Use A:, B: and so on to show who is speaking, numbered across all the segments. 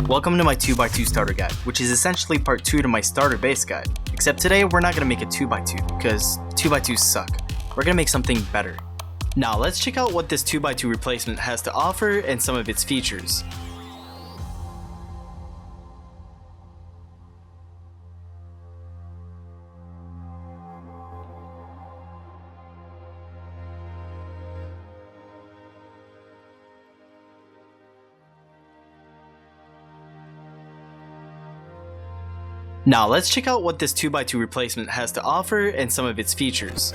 A: Welcome to my 2x2 starter guide, which is essentially part 2 to my starter base guide. Except today we're not going to make a 2x2 because 2x2s suck. We're going to make something better. Now let's check out what this 2x2 replacement has to offer and some of its features. Now let's check out what this 2x2 replacement has to offer and some of its features.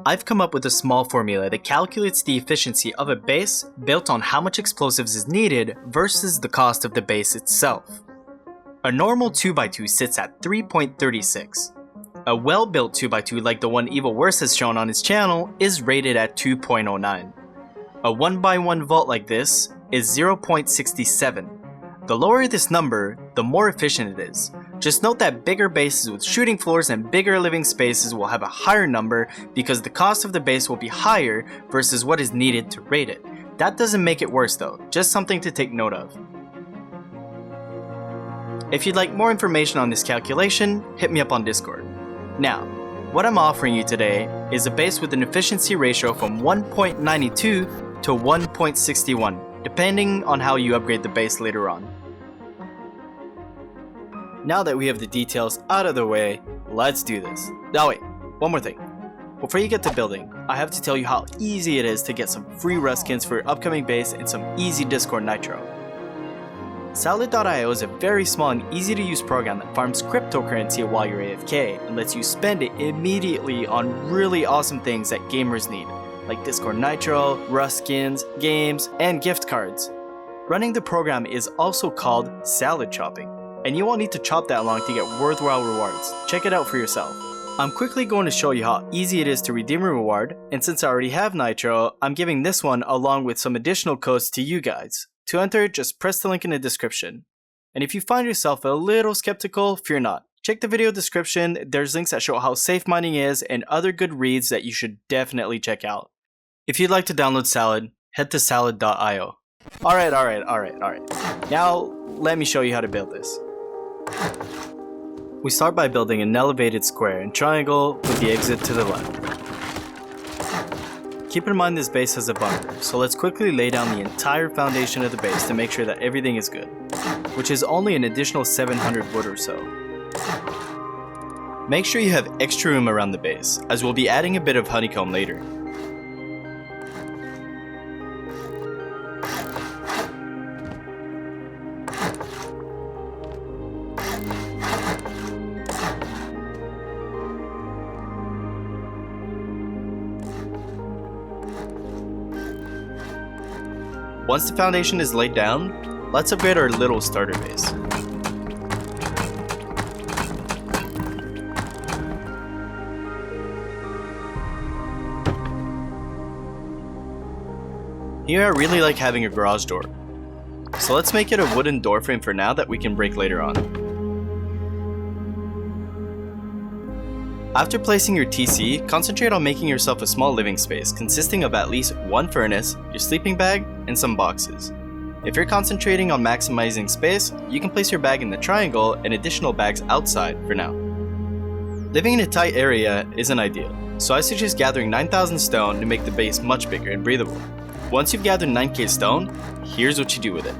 A: I've come up with a small formula that calculates the efficiency of a base built on how much explosives is needed versus the cost of the base itself. A normal 2x2 sits at 3.36. A well-built 2x2 like the one Evil Worse has shown on his channel is rated at 2.09. A 1x1 vault like this is 0.67. The lower this number, the more efficient it is. Just note that bigger bases with shooting floors and bigger living spaces will have a higher number because the cost of the base will be higher versus what is needed to rate it. That doesn't make it worse though, just something to take note of. If you'd like more information on this calculation, hit me up on Discord. Now, what I'm offering you today is a base with an efficiency ratio from 1.92 to 1.61, depending on how you upgrade the base later on. Now that we have the details out of the way, let's do this. Oh wait, one more thing. Before you get to building, I have to tell you how easy it is to get some free rust skins for your upcoming base and some easy Discord nitro. Salad.io is a very small and easy to use program that farms cryptocurrency while you're AFK and lets you spend it immediately on really awesome things that gamers need, like Discord nitro, rust skins, games, and gift cards. Running the program is also called salad chopping, and you won't need to chop that long to get worthwhile rewards. Check it out for yourself. I'm quickly going to show you how easy it is to redeem a reward, and since I already have Nitro, I'm giving this one along with some additional codes to you guys. To enter, just press the link in the description. And if you find yourself a little skeptical, fear not. Check the video description, there's links that show how safe mining is and other good reads that you should definitely check out. If you'd like to download Salad, head to salad.io. Alright. Now, let me show you how to build this. We start by building an elevated square and triangle with the exit to the left. Keep in mind this base has a bunker, so let's quickly lay down the entire foundation of the base to make sure that everything is good, which is only an additional 700 wood or so. Make sure you have extra room around the base, as we'll be adding a bit of honeycomb later. Once the foundation is laid down, let's upgrade our little starter base. Here I really like having a garage door, so let's make it a wooden door frame for now that we can break later on. After placing your TC, concentrate on making yourself a small living space consisting of at least one furnace, your sleeping bag, and some boxes. If you're concentrating on maximizing space, you can place your bag in the triangle and additional bags outside for now. Living in a tight area isn't ideal, so I suggest gathering 9,000 stone to make the base much bigger and breathable. Once you've gathered 9k stone, here's what you do with it.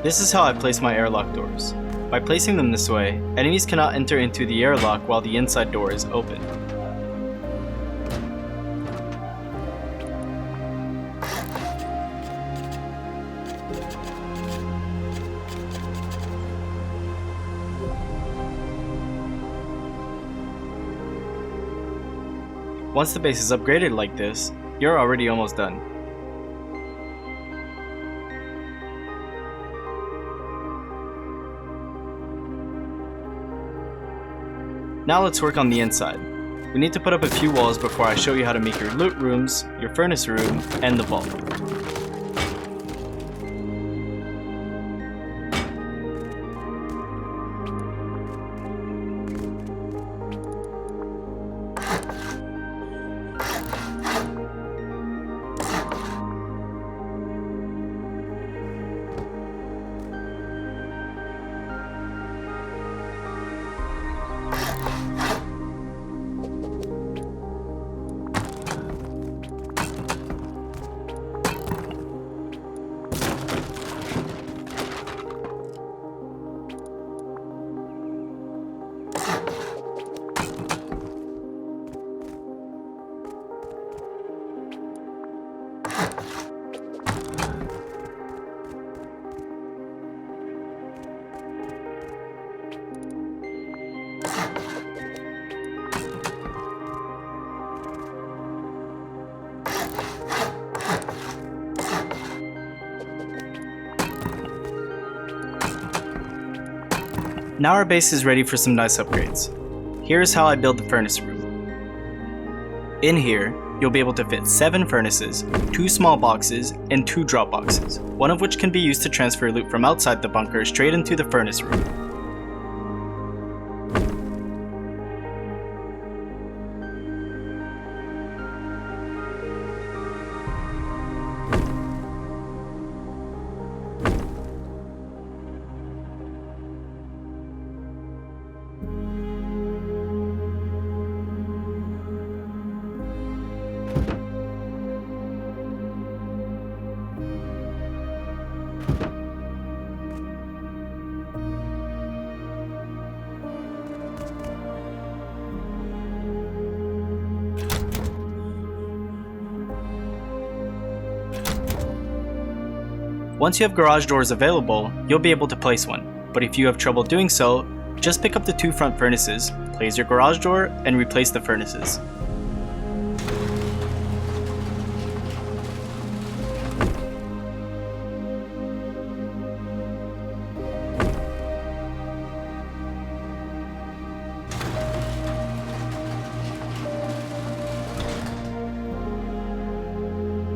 A: This is how I place my airlock doors. By placing them this way, enemies cannot enter into the airlock while the inside door is open. Once the base is upgraded like this, you're already almost done. Now let's work on the inside. We need to put up a few walls before I show you how to make your loot rooms, your furnace room, and the vault. Now our base is ready for some nice upgrades. Here's how I build the furnace room. In here, you'll be able to fit 7 furnaces, 2 small boxes, and 2 drop boxes, one of which can be used to transfer loot from outside the bunker straight into the furnace room. Once you have garage doors available, you'll be able to place one, but if you have trouble doing so, just pick up the 2 front furnaces, place your garage door, and replace the furnaces.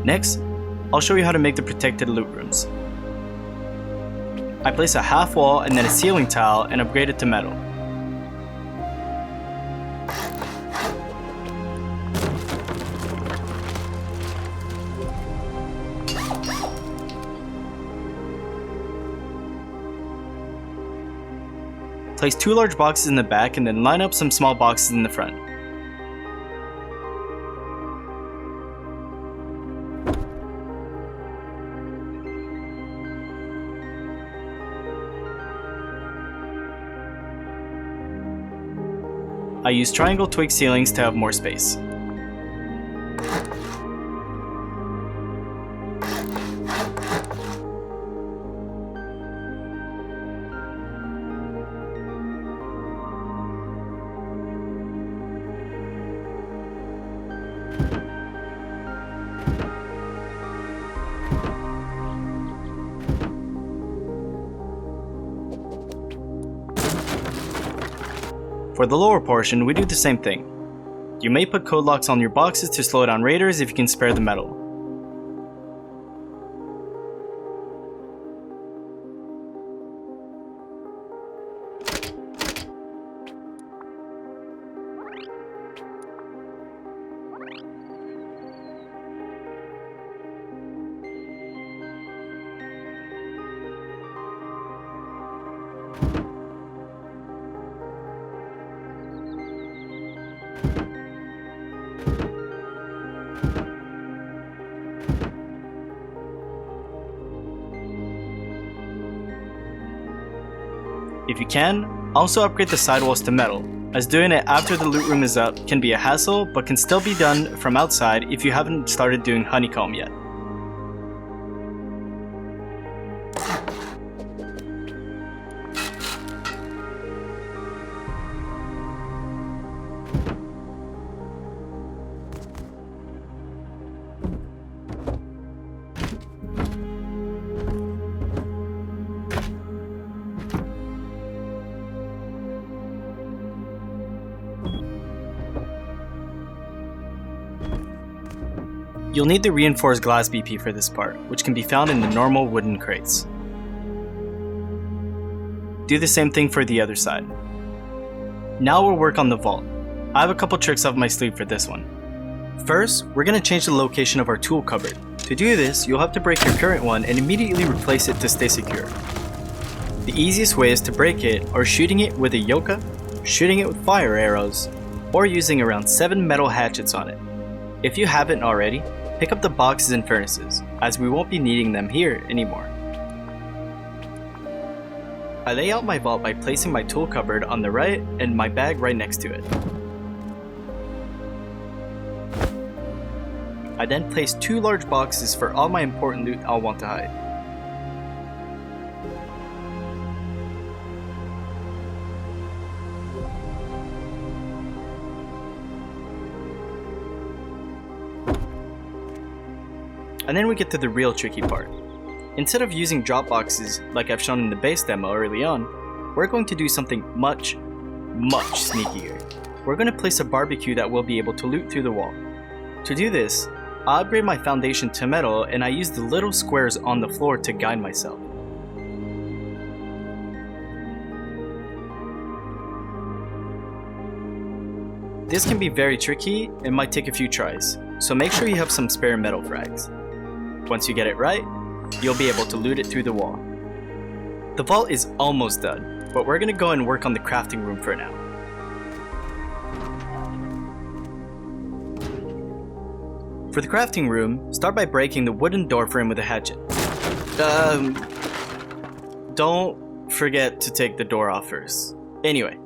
A: Next, I'll show you how to make the protected loot rooms. I place a half wall and then a ceiling tile and upgrade it to metal. Place 2 large boxes in the back and then line up some small boxes in the front. I use triangle twig ceilings to have more space. For the lower portion, we do the same thing. You may put code locks on your boxes to slow down raiders if you can spare the metal. If you can, also upgrade the sidewalls to metal, as doing it after the loot room is up can be a hassle but can still be done from outside if you haven't started doing Honeycomb yet. You'll need the reinforced glass BP for this part, which can be found in the normal wooden crates. Do the same thing for the other side. Now we'll work on the vault. I have a couple tricks up my sleeve for this one. First, we're going to change the location of our tool cupboard. To do this, you'll have to break your current one and immediately replace it to stay secure. The easiest way is to break it or shooting it with a yoka, shooting it with fire arrows, or using around 7 metal hatchets on it. If you haven't already, pick up the boxes and furnaces, as we won't be needing them here anymore. I lay out my vault by placing my tool cupboard on the right and my bag right next to it. I then place 2 large boxes for all my important loot I'll want to hide. And then we get to the real tricky part. Instead of using dropboxes like I've shown in the base demo early on, we're going to do something much sneakier. We're going to place a barbecue that we'll be able to loot through the wall. To do this, I upgrade my foundation to metal and I use the little squares on the floor to guide myself. This can be very tricky and might take a few tries, so make sure you have some spare metal frags. Once you get it right, you'll be able to loot it through the wall. The vault is almost done, but we're going to go and work on the crafting room for now. For the crafting room, start by breaking the wooden door frame with a hatchet. Don't forget to take the door off first. Anyway,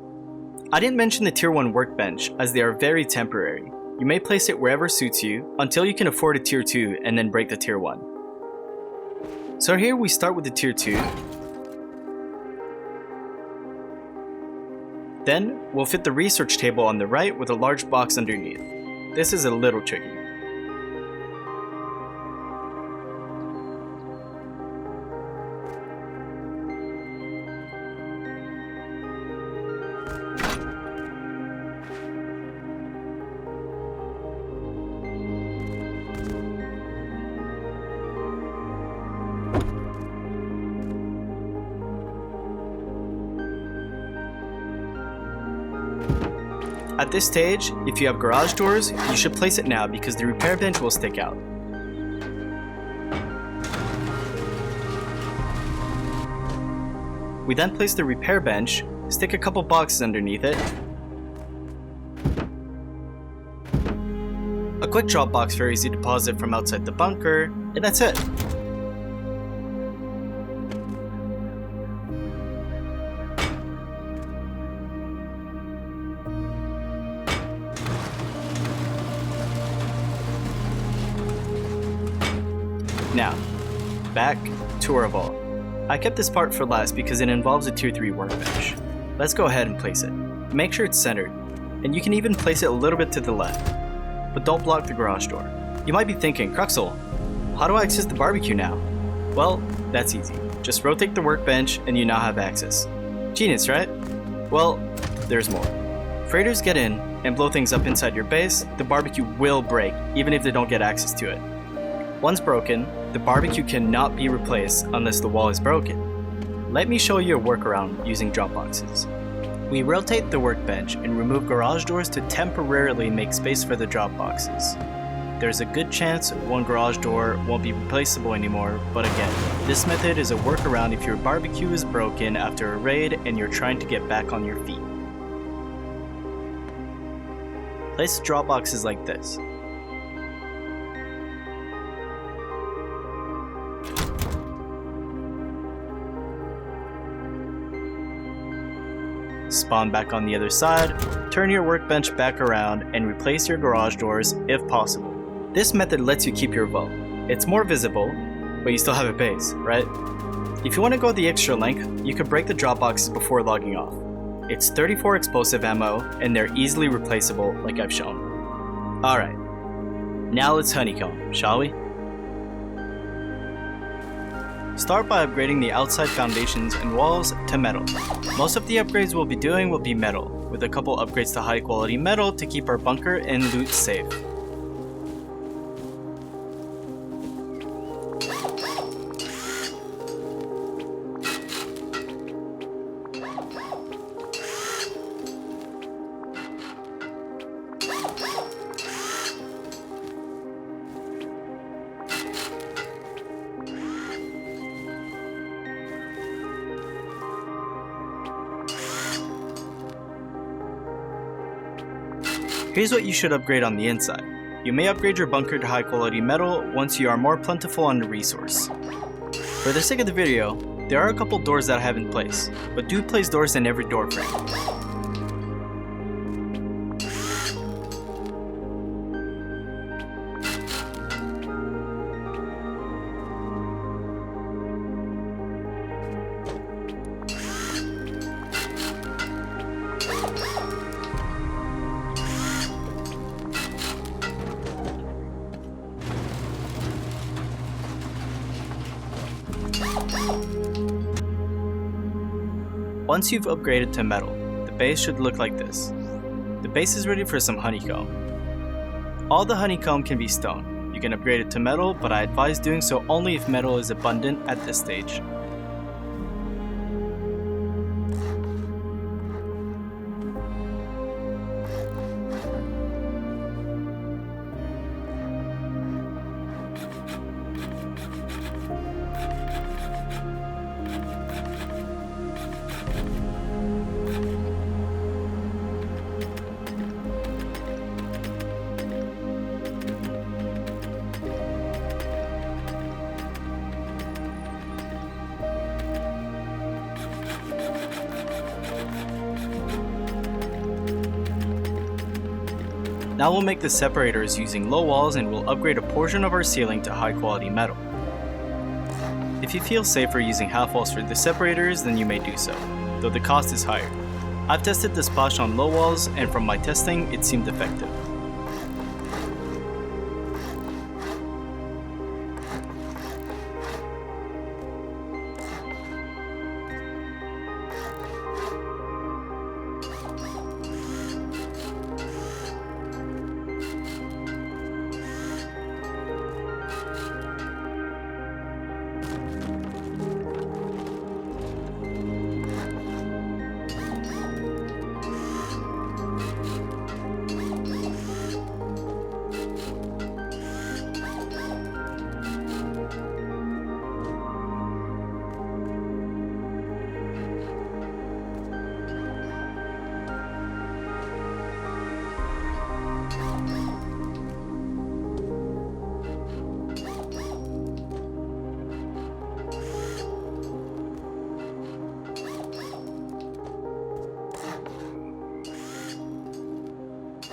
A: I didn't mention the tier 1 workbench as they are very temporary. You may place it wherever suits you until you can afford a tier 2 and then break the tier 1. So here we start with the tier 2. Then we'll fit the research table on the right with a large box underneath. This is a little tricky. At this stage, if you have garage doors, you should place it now because the repair bench will stick out. We then place the repair bench, stick a couple boxes underneath it, a quick drop box for easy deposit from outside the bunker, and that's it. Now, back to our vault. I kept this part for last because it involves a tier 3 workbench. Let's go ahead and place it. Make sure it's centered, and you can even place it a little bit to the left, but don't block the garage door. You might be thinking, Cruxal, how do I access the barbecue now? Well, that's easy. Just rotate the workbench and you now have access. Genius, right? Well, there's more. If raiders get in and blow things up inside your base, the barbecue will break, even if they don't get access to it. Once broken, the barbecue cannot be replaced unless the wall is broken. Let me show you a workaround using dropboxes. We rotate the workbench and remove garage doors to temporarily make space for the dropboxes. There's a good chance one garage door won't be replaceable anymore, but again, this method is a workaround if your barbecue is broken after a raid and you're trying to get back on your feet. Place dropboxes like this. Spawn back on the other side, turn your workbench back around, and replace your garage doors if possible. This method lets you keep your vault. It's more visible, but you still have a base, right? If you want to go the extra length, you could break the dropboxes before logging off. It's 34 explosive ammo, and they're easily replaceable like I've shown. Alright, now let's honeycomb, shall we? Start by upgrading the outside foundations and walls to metal. Most of the upgrades we'll be doing will be metal, with a couple upgrades to high quality metal to keep our bunker and loot safe. Here's what you should upgrade on the inside. You may upgrade your bunker to high quality metal once you are more plentiful on the resource. For the sake of the video, there are a couple doors that I have in place, but do place doors in every door frame. Once you've upgraded to metal, the base should look like this. The base is ready for some honeycomb. All the honeycomb can be stone. You can upgrade it to metal, but I advise doing so only if metal is abundant at this stage. Now we'll make the separators using low walls and we'll upgrade a portion of our ceiling to high quality metal. If you feel safer using half walls for the separators, then you may do so, though the cost is higher. I've tested this splash on low walls and from my testing it seemed effective.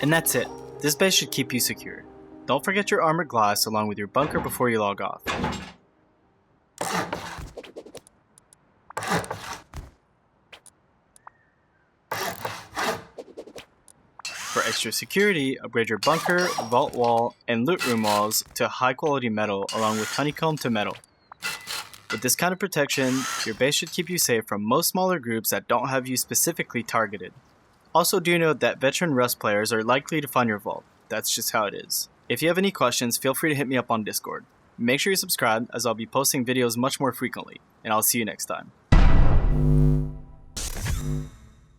A: And that's it. This base should keep you secure. Don't forget your armored glass along with your bunker before you log off. For extra security, upgrade your bunker, vault wall, and loot room walls to high quality metal along with honeycomb to metal. With this kind of protection, your base should keep you safe from most smaller groups that don't have you specifically targeted. Also do note that veteran Rust players are likely to find your vault. That's just how it is. If you have any questions, feel free to hit me up on Discord. Make sure you subscribe, as I'll be posting videos much more frequently, and I'll see you next time.